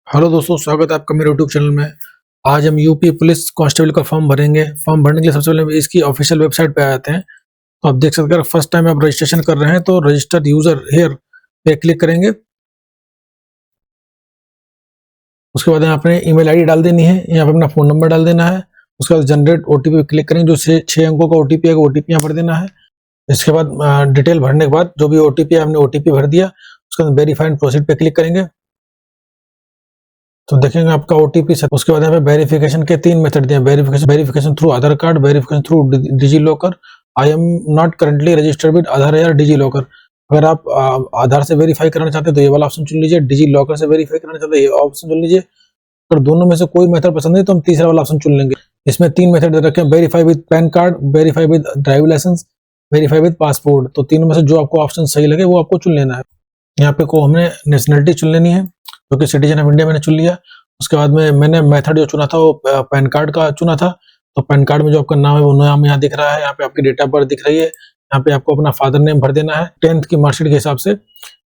Hello दोस्तों, स्वागत है आपका मेरे यूट्यूब चैनल में। आज हम यूपी पुलिस कांस्टेबल का फॉर्म भरेंगे। फॉर्म भरने के लिए सबसे पहले इसकी ऑफिशियल वेबसाइट पे आते हैं। तो आप देख सकते हैं, फर्स्ट टाइम आप रजिस्ट्रेशन कर रहे हैं तो रजिस्टर्ड यूजर हियर पे क्लिक करेंगे। उसके बाद यहाँ पे ईमेल आईडी डाल देनी है, यहाँ पे अपना फोन नंबर डाल देना है। उसके बाद जनरेट ओटीपी पे क्लिक करेंगे, जो 6 अंकों का ओटीपी है ओटीपी यहाँ भर देना है। इसके बाद डिटेल भरने के बाद जो भी ओटीपी है हमने ओटीपी भर दिया, उसके बाद वेरीफाई एंड प्रोसीड पे क्लिक करेंगे तो देखेंगे आपका ओटीपी। उसके बाद यहाँ पे वेरिफिकेशन के 3 मेथड दिए, verification through Aadhaar card, verification through DigiLocker. I am not currently registered with Aadhaar या डिजी लॉकर। अगर आप आधार से वेरीफाई करना चाहते हैं तो ये वाला ऑप्शन चुन लीजिए, डिजी लॉकर से वेरीफाई करना चाहते हैं ये ऑप्शन चुन लीजिए। अगर दोनों में से कोई मेथड पसंद है तो हम तीसरा वाला ऑप्शन चुन लेंगे। इसमें 3 मेथड दे रखे हैं, verify with PAN card, verify with driving licence, verify with passport. तो तीनों में से जो आपको ऑप्शन सही लगे वो आपको चुन लेना है। यहाँ पे को हमने नेशनलिटी चुन लेनी है, जो कि सिटीजन ऑफ इंडिया मैंने चुन लिया। उसके बाद में मैंने मेथड जो चुना था वो पैन कार्ड का चुना था। तो पैन कार्ड में जो आपका नाम है वो नाम यहाँ दिख रहा है, यहाँ पे आपकी डेट ऑफ बर्थ दिख रही है। यहाँ पे आपको अपना फादर नेम भर देना है, 10th की मार्कशीट के हिसाब से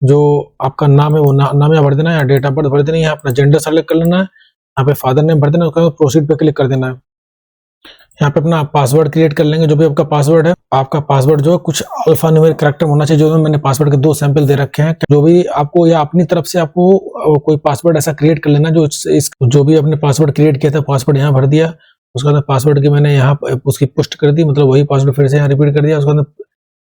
जो आपका नाम है वो नाम यहाँ भर देना है, डेट ऑफ बर्थ भर देनी है, अपना जेंडर सेलेक्ट कर लेना है, यहाँ पे फादर नेम भर देना है, उसके बाद प्रोसीड पे क्लिक कर देना है। यहाँ पे अपना पासवर्ड क्रिएट कर लेंगे, जो भी आपका पासवर्ड है। आपका पासवर्ड जो है कुछ अल्फा न्यूमेरिक कैरेक्टर होना चाहिए। जो मैंने पासवर्ड के 2 सैंपल दे रखे हैं, जो भी आपको या अपनी तरफ से आपको कोई पासवर्ड ऐसा क्रिएट कर लेना जो भी आपने पासवर्ड क्रिएट किया था, पासवर्ड यहाँ भर दिया। उसके बाद पासवर्ड की मैंने यहाँ उसकी पुष्ट कर दी, मतलब वही पासवर्ड फिर से यहाँ रिपीट कर दिया। उसके बाद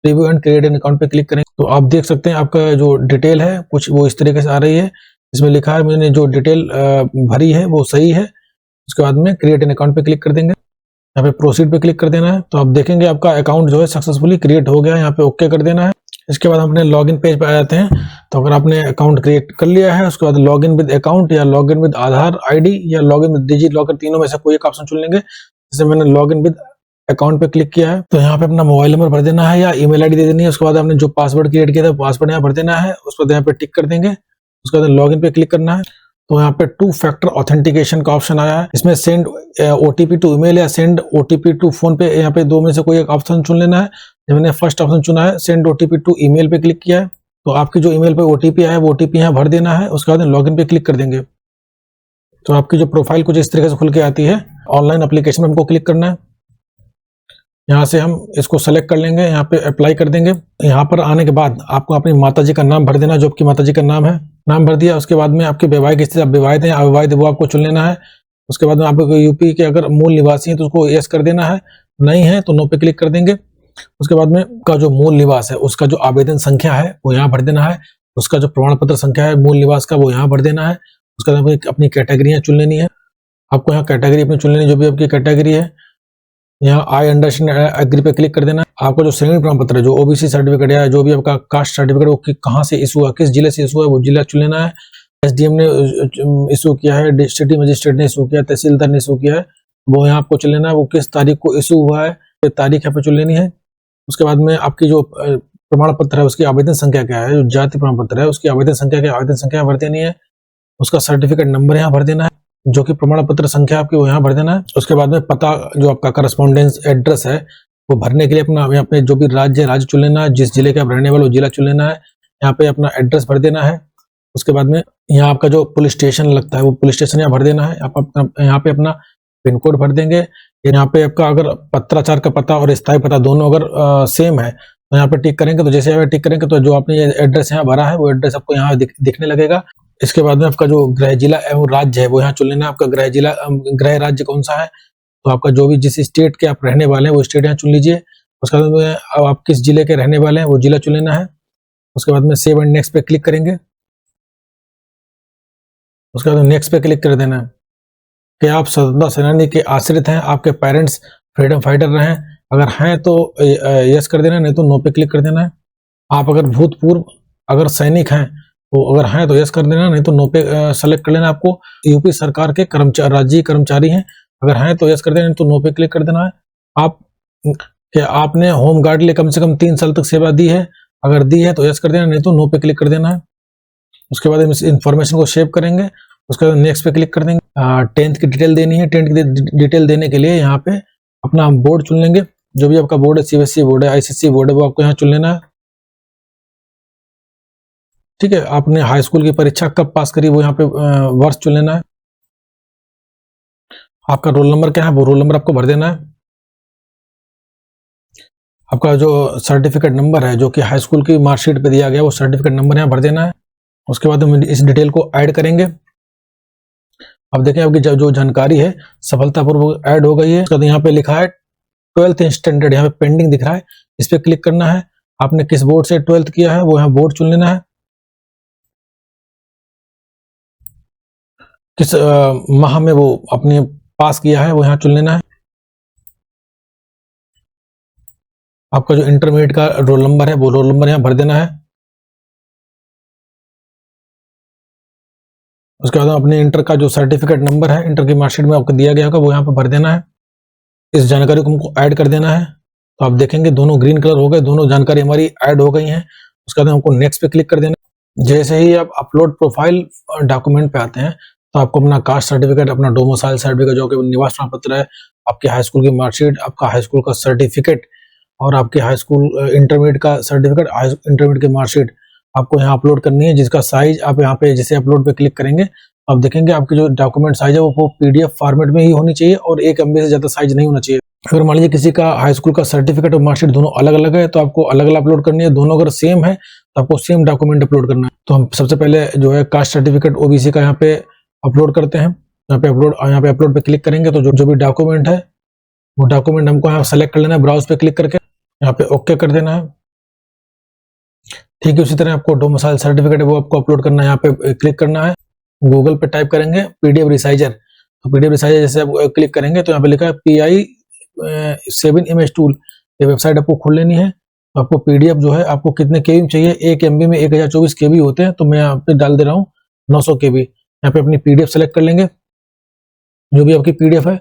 review and create an account पे क्लिक करेंगे तो आप देख सकते हैं आपका जो डिटेल है कुछ वो इस तरीके से आ रही है। इसमें लिखा है मैंने जो डिटेल भरी है वो सही है। उसके बाद में क्रिएट एन अकाउंट पे क्लिक कर देंगे, यहाँ पे प्रोसीड पे क्लिक कर देना है। तो आप देखेंगे आपका अकाउंट जो है सक्सेसफुली क्रिएट हो गया है, यहाँ पे ओके कर देना है। इसके बाद हम अपने लॉगिन पेज पे आ जाते हैं। तो अगर आपने अकाउंट क्रिएट कर लिया है, उसके बाद लॉगिन विद अकाउंट या लॉगिन विद आधार आईडी या लॉगिन विद डिजी लॉकर, तीनों में से कोई एक ऑप्शन चुन लेंगे। जैसे मैंने लॉगिन विद अकाउंट पे क्लिक किया है तो यहाँ पे अपना मोबाइल नंबर भर देना है या ईमेल आईडी दे देनी है। उसके बाद आपने जो पासवर्ड क्रिएट किया था पासवर्ड यहाँ भर देना है, उसके बाद यहाँ पे टिक कर देंगे। उसके बाद लॉगिन पे क्लिक करना है तो यहाँ पे 2 फैक्टर ऑथेंटिकेशन का ऑप्शन आया है। इसमें सेंड ओटीपी टू ईमेल या सेंड ओटीपी टू फोन पे, यहाँ पे 2 में से कोई एक ऑप्शन चुन लेना है। मैंने फर्स्ट ऑप्शन चुना है, सेंड ओटीपी टू ईमेल पे क्लिक किया है तो आपकी जो ईमेल पे ओटीपी आया है वो ओटीपी यहाँ भर देना है। उसके बाद लॉगिन पे क्लिक कर देंगे तो आपकी जो प्रोफाइल कुछ इस तरीके से खुल के आती है। ऑनलाइन एप्लीकेशन में हमको क्लिक करना है, यहाँ से हम इसको सेलेक्ट कर लेंगे, यहाँ पे अप्लाई कर देंगे। यहाँ पर आने के बाद आपको अपनी माताजी का नाम भर देना, जो आपकी माताजी का नाम है, नाम भर दिया। उसके बाद में आपकी वैवाहिक स्थिति, आप विवाहित हैं या अविवाहित वो आपको चुन लेना है। उसके बाद में आपको यूपी के अगर मूल निवासी हैं तो उसको यस कर देना है, नहीं है तो नो पे क्लिक कर देंगे। उसके बाद में का जो मूल निवास है उसका जो आवेदन संख्या है वो यहाँ भर देना है, उसका जो प्रमाण पत्र संख्या है मूल निवास का वो यहाँ भर देना है। उसके बाद अपनी कैटेगरियाँ चुन लेनी है, आपको यहाँ कैटेगरी अपनी चुन लेनी, जो भी आपकी कैटेगरी है। यहाँ आई अंडरस्टैंड एग्री पे क्लिक कर देना। आपको जो श्रेणी प्रमाण पत्र है, जो ओबीसी सर्टिफिकेट है, जो भी आपका कास्ट सर्टिफिकेट वो कहाँ से इशू हुआ, किस जिले से इशू है वो जिला चुन लेना है। एसडीएम ने इशू किया है, सिटी मजिस्ट्रेट ने इशू किया है, तहसीलदार ने इशू किया है, वो यहाँ आपको चुन लेना है। वो किस तारीख को इशू हुआ है ये तारीख यहाँ पे चुन लेनी है। उसके बाद में आपकी जो प्रमाण पत्र है उसकी आवेदन संख्या क्या है, जो जाति प्रमाण पत्र है उसकी आवेदन संख्या क्या, आवेदन संख्या भर देनी है। उसका सर्टिफिकेट नंबर यहाँ भर देना है, जो कि प्रमाण पत्र संख्या आपकी वो यहाँ भर देना है। उसके बाद में पता जो आपका करस्पॉन्डेंस एड्रेस है वो भरने के लिए अपना यहाँ पे जो भी राज्य चुन लेना है, जिस जिले के आप रहने वाले जिला चुन लेना है, यहाँ पे अपना एड्रेस भर देना है। उसके बाद में यहाँ आपका जो पुलिस स्टेशन लगता है वो पुलिस स्टेशन यहाँ भर देना है। आप यहाँ पे अपना पिन कोड भर देंगे। यहाँ पे आपका अगर पत्राचार का पता और स्थायी पता दोनों अगर सेम है तो यहाँ पे टिक करेंगे। तो जैसे यहाँ पे टिक करेंगे तो जो आपने एड्रेस यहाँ भरा है वो एड्रेस आपको यहाँ दिखने लगेगा। इसके बाद में आपका जो गृह जिला एवं राज्य है वो यहाँ चुन लेना है, आपका गृह राज्य कौन सा है। तो आपका जो भी जिस स्टेट के आप रहने वाले हैं वो स्टेट यहाँ चुन लीजिए। उसके बाद में आप किस जिले के रहने वाले हैं वो जिला चुन लेना है। उसके बाद में सेव एंड नेक्स्ट पे क्लिक करेंगे। उसके बाद नेक्स्ट पे क्लिक कर देना है कि आप स्वतंत्रता सेनानी के आश्रित हैं, आपके पेरेंट्स फ्रीडम फाइटर रहे हैं, अगर हैं तो यस कर देना, नहीं तो नो पे क्लिक कर देना है। आप अगर भूतपूर्व अगर सैनिक हैं तो अगर हैं तो यस कर देना, नहीं तो नो पे सेलेक्ट कर लेना। आपको यूपी सरकार के राज्य कर्मचारी हैं, अगर हैं तो यस कर देना, नहीं तो नो पे क्लिक कर देना है। आप आपने होम गार्ड लिए कम से कम 3 साल तक सेवा दी है, अगर दी है तो यस कर देना, नहीं तो नो पे क्लिक कर देना है। उसके बाद हम इस इंफॉर्मेशन को सेव करेंगे। उसके बाद नेक्स्ट पे क्लिक कर देंगे। 10th की डिटेल देनी है, 10th की डिटेल देने के लिए यहाँ पे अपना हम बोर्ड चुन लेंगे, जो भी आपका बोर्ड है, सीबीएसई बोर्ड है, आईसीएसई बोर्ड है, वो आपको यहाँ चुन लेना है। ठीक है, आपने हाई स्कूल की परीक्षा कब पास करी वो यहाँ पे वर्ष चुन लेना है। आपका रोल नंबर क्या है वो रोल नंबर आपको भर देना है। आपका जो सर्टिफिकेट नंबर है जो कि हाई स्कूल की मार्कशीट पे दिया गया वो सर्टिफिकेट नंबर यहाँ भर देना है। उसके बाद हम इस डिटेल को ऐड करेंगे। अब देखें आपकी जो जानकारी है सफलतापूर्वक ऐड हो गई है। उसके बाद यहाँ पे लिखा है 12th स्टैंडर्ड, यहाँ पे पेंडिंग दिख रहा है, इस पे क्लिक करना है। आपने किस बोर्ड से 12th किया है वो यहाँ बोर्ड चुन लेना है। किस माह में वो अपने पास किया है वो यहाँ चुन लेना है। आपका जो इंटरमीडिएट का रोल नंबर है वो रोल नंबर यहाँ भर देना है। उसके बाद अपने इंटर का जो सर्टिफिकेट नंबर है इंटर की मार्कशीट में आपको दिया गया होगा वो यहाँ पे भर देना है। इस जानकारी को हमको ऐड कर देना है। तो आप देखेंगे दोनों ग्रीन कलर हो गए, दोनों जानकारी हमारी ऐड हो गई हैं। उसके बाद हमको नेक्स्ट पे क्लिक कर देना है। जैसे ही आप अपलोड प्रोफाइल डॉक्यूमेंट पे आते हैं तो आपको अपना कास्ट सर्टिफिकेट, अपना डोमिसाइल सर्टिफिकेट जो कि निवास प्रमाण पत्र है, आपके हाई स्कूल की मार्कशीट, आपका हाई स्कूल का सर्टिफिकेट और आपके हाई स्कूल इंटरमीडिएट का सर्टिफिकेट, इंटरमीडिएट की मार्कशीट आपको यहाँ अपलोड करनी है, जिसका साइज आप यहाँ पे जैसे अपलोड पे क्लिक करेंगे आप देखेंगे आपकी जो डॉक्यूमेंट साइज है वो PDF फॉर्मेट में ही होनी चाहिए और 1 MB से ज्यादा साइज नहीं होना चाहिए। अगर मान लीजिए किसी का हाई स्कूल का सर्टिफिकेट और मार्कशीट दोनों अलग अलग है तो आपको अलग अलग अपलोड करनी है। दोनों अगर सेम है तो आपको सेम डॉक्यूमेंट अपलोड करना है। तो हम सबसे पहले जो है कास्ट सर्टिफिकेट OBC का यहाँ पे अपलोड करते हैं। यहाँ पे अपलोड पे क्लिक करेंगे तो जो भी डॉक्यूमेंट है वो डॉक्यूमेंट हमको यहाँ सेलेक्ट कर लेना है। ब्राउज पे क्लिक करके यहाँ पे ओके कर देना है। ठीक है, उसी तरह आपको डोमिसाइल सर्टिफिकेट है वो आपको अपलोड करना है। यहाँ पे क्लिक करना है, गूगल पे टाइप करेंगे PDF रिसाइजर। तो PDF रिसाइजर जैसे आप क्लिक करेंगे तो यहाँ पे लिखा है PI7 इमेज टूल, ये वेबसाइट आपको खोल लेनी है। तो आपको PDF जो है आपको कितने KB में चाहिए, 1 MB में 1024 KB होते हैं, तो मैं यहाँ पे डाल दे रहा हूँ 900 KB। यहाँ पे अपनी PDF सेलेक्ट कर लेंगे जो भी आपकी PDF है।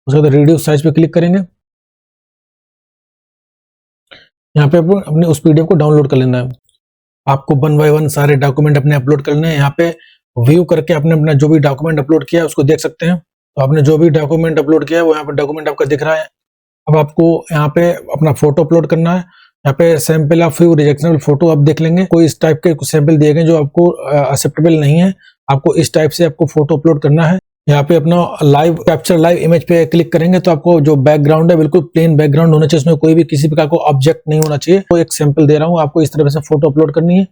उसके बाद रिड्यूस साइज पे क्लिक करेंगे। यहाँ पे अपने उस PDF को डाउनलोड कर लेना है। आपको 1 बाय 1 सारे डॉक्यूमेंट अपने अपलोड करने हैं। यहाँ पे व्यू करके आपने अपना जो भी डॉक्यूमेंट अपलोड किया है उसको देख सकते हैं। तो आपने जो भी डॉक्यूमेंट अपलोड किया है वो यहाँ पे डॉक्यूमेंट आपका दिख रहा है। अब आपको यहाँ पे अपना फोटो अपलोड करना है। यहाँ पे सैंपल ऑफ फ्यू रिजेक्शनेबल फोटो आप देख लेंगे, कोई इस टाइप के कुछ सैंपल दिए गए जो आपको एक्सेप्टेबल नहीं है। आपको इस टाइप से आपको फोटो अपलोड करना है। यहाँ पे अपना कैप्चर लाइव इमेज पे क्लिक करेंगे तो आपको जो बैकग्राउंड है बिल्कुल प्लेन बैकग्राउंड होना चाहिए, उसमें कोई भी किसी प्रकार को ऑब्जेक्ट नहीं होना चाहिए। तो एक सैंपल दे रहा हूँ, आपको इस तरह से फोटो अपलोड करनी है।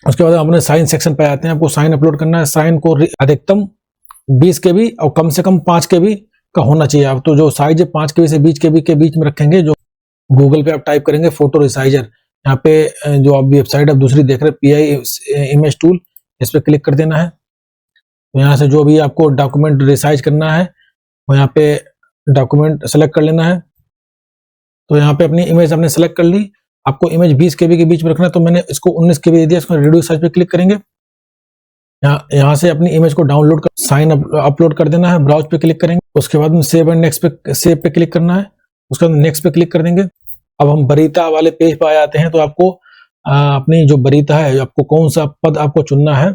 उसके बाद अपने साइन सेक्शन पे आते हैं। आपको साइन अपलोड करना है। साइन को अधिकतम 20 KB और कम से कम 5 KB का होना चाहिए। आप तो जो साइज है 5 KB से 20 KB के बीच में रखेंगे। जो गूगल पे आप टाइप करेंगे फोटो रिसाइजर, यहाँ पे जो आप वेबसाइट आप दूसरी देख रहे हैं PI इमेज टूल, इस पे क्लिक कर देना है। तो यहाँ से जो भी आपको डॉक्यूमेंट रिसाइज करना है वो यहाँ पे डॉक्यूमेंट सेलेक्ट कर लेना है। तो यहाँ पे अपनी इमेज आपने सेलेक्ट कर ली। आपको इमेज 20 KB के बीच में रखना है तो मैंने इसको 19 KB दे दिया। इसको रिड्यूस साइज पे क्लिक करेंगे। यहाँ से अपनी इमेज को डाउनलोड कर साइन अपलोड कर देना है। ब्राउज पे क्लिक करेंगे। उसके बाद में सेव एंड नेक्स्ट पे सेव पे क्लिक करना है। उसके बाद नेक्स्ट पे क्लिक कर देंगे। अब हम वरीयता वाले पेज पे आ जाते हैं। तो आपको अपनी जो वरीयता है, आपको कौन सा पद आपको चुनना है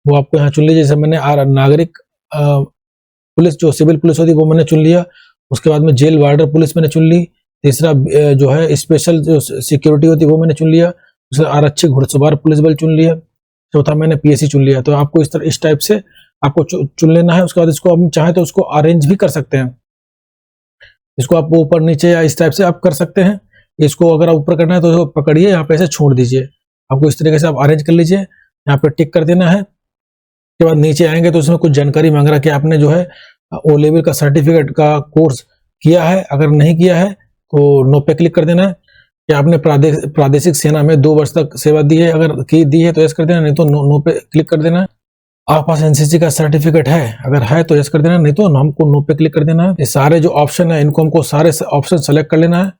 वो आपको यहाँ चुन लीजिए। जैसे मैंने नागरिक पुलिस जो सिविल पुलिस होती है वो मैंने चुन लिया। उसके बाद में जेल वार्डर पुलिस मैंने चुन ली। तीसरा जो है स्पेशल जो सिक्योरिटी होती है वो मैंने चुन लिया। दूसरा आरक्षी घुड़सवार पुलिस बल चुन लिया। चौथा मैंने PSC चुन लिया। तो आपको इस टाइप से आपको चुन लेना है। उसके बाद इसको आप चाहे तो उसको अरेंज भी कर सकते हैं। इसको आप ऊपर नीचे या इस टाइप से आप कर सकते हैं। इसको अगर आप ऊपर करना है तो पकड़िए, यहाँ पे ऐसे छोड़ दीजिए। आपको इस तरीके से आप अरेंज कर लीजिए। यहाँ पे टिक कर देना है। उसके बाद नीचे आएंगे तो उसमें कुछ जानकारी मांग रहा है कि आपने जो है O लेवल का सर्टिफिकेट का कोर्स किया है। अगर नहीं किया है तो नो पे क्लिक कर देना है। कि आपने प्रादेशिक सेना में 2 वर्ष तक सेवा दी है, अगर दी है तो यस कर देना, नहीं तो नो पे क्लिक कर देना है। आपके पास NCC का सर्टिफिकेट है, अगर है तो यस कर देना, नहीं तो हमको नो पे क्लिक कर देना है। ये सारे जो ऑप्शन है इनको हमको सारे ऑप्शन सेलेक्ट कर लेना है।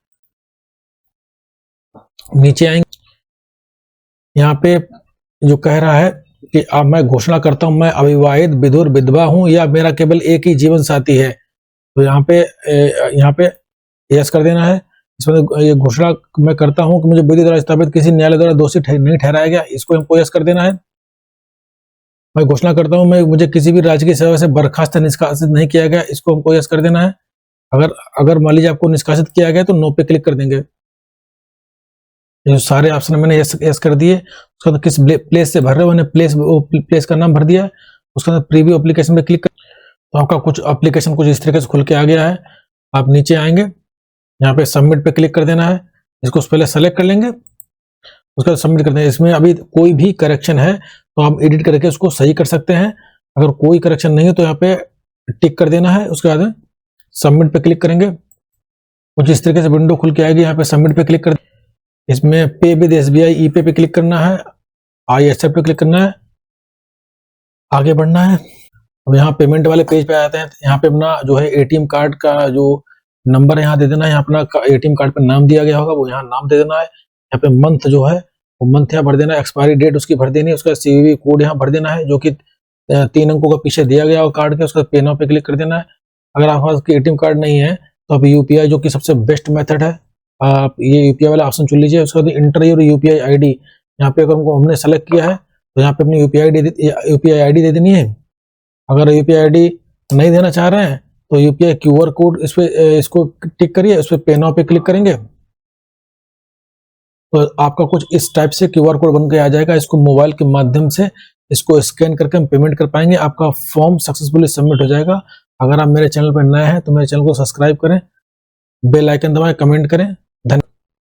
नीचे आएंगे, यहाँ पे जो कह रहा है कि अब मैं घोषणा करता हूं मैं अविवाहित विधुर विधवा हूं या मेरा केवल एक ही जीवन साथी है, तो यहाँ पे यस कर देना है। इसमें ये घोषणा मैं करता हूं कि मुझे विधि द्वारा स्थापित किसी न्यायालय द्वारा दोषी नहीं ठहराया गया, इसको हमको यस कर देना है। मैं घोषणा करता हूं मुझे किसी भी राजकीय सेवा से बर्खास्त निष्कासित नहीं किया गया, इसको हमको यस कर देना है। अगर मान लीजिए आपको निष्कासित किया गया तो नो पे क्लिक कर देंगे। जो सारे ऑप्शन मैंने यस कर दिए। उसके बाद किस प्लेस से भर रहे हो, मैंने प्लेस का नाम भर दिया है। उसके बाद प्रीव्यू एप्लीकेशन पे क्लिक कर, तो आपका कुछ एप्लीकेशन कुछ इस तरीके से खुल के आ गया है। आप नीचे आएंगे, यहाँ पे सबमिट पे क्लिक कर देना है। इसको पहले सेलेक्ट कर लेंगे, उसके बाद सबमिट कर देंगे। इसमें अभी कोई भी करेक्शन है तो आप एडिट करके उसको सही कर सकते हैं। अगर कोई करेक्शन नहीं है तो यहाँ पे टिक कर देना है। उसके बाद सबमिट पे क्लिक करेंगे, कुछ इस तरीके से विंडो खुल के आएगी। यहाँ पे सबमिट पे क्लिक कर, इसमें पे विद SBI ई-पे पे क्लिक करना है, आई एक्सेप्ट पे क्लिक करना है, आगे बढ़ना है। अब यहाँ पेमेंट वाले पेज पे आते हैं। यहाँ पे अपना जो है ATM कार्ड का जो नंबर यहाँ दे देना है। यहाँ अपना ATM कार्ड पे नाम दिया गया होगा, वो यहाँ नाम दे देना है। यहाँ पे मंथ जो है वो मंथ यहाँ भर देना है, एक्सपायरी डेट उसकी भर देनी है, उसका CVV कोड यहाँ भर देना है जो कि 3 अंकों का पीछे दिया गया हो कार्ड के। उसका पे नाउ पे क्लिक कर देना है। अगर आपके पास ATM कार्ड नहीं है तो आप UPI, जो कि सबसे बेस्ट मेथड है, आप ये UPI वाला ऑप्शन चुन लीजिए। उसके बाद इंटर योर UPI ID, यहाँ पे अगर हमने सेलेक्ट किया है तो यहाँ पे अपनी UPI ID दे देनी है। अगर UPI ID नहीं देना चाह रहे हैं तो UPI QR कोड इस पे इसको टिक करिए, उस पे पे नाउ पे क्लिक करेंगे तो आपका कुछ इस टाइप से QR कोड बन के आ जाएगा। इसको मोबाइल के माध्यम से इसको स्कैन करके हम पेमेंट कर पाएंगे। आपका फॉर्म सक्सेसफुली सबमिट हो जाएगा। अगर आप मेरे चैनल पर नए हैं तो मेरे चैनल को सब्सक्राइब करें, बेल आइकन दबाएं, कमेंट करें। धन्यवाद।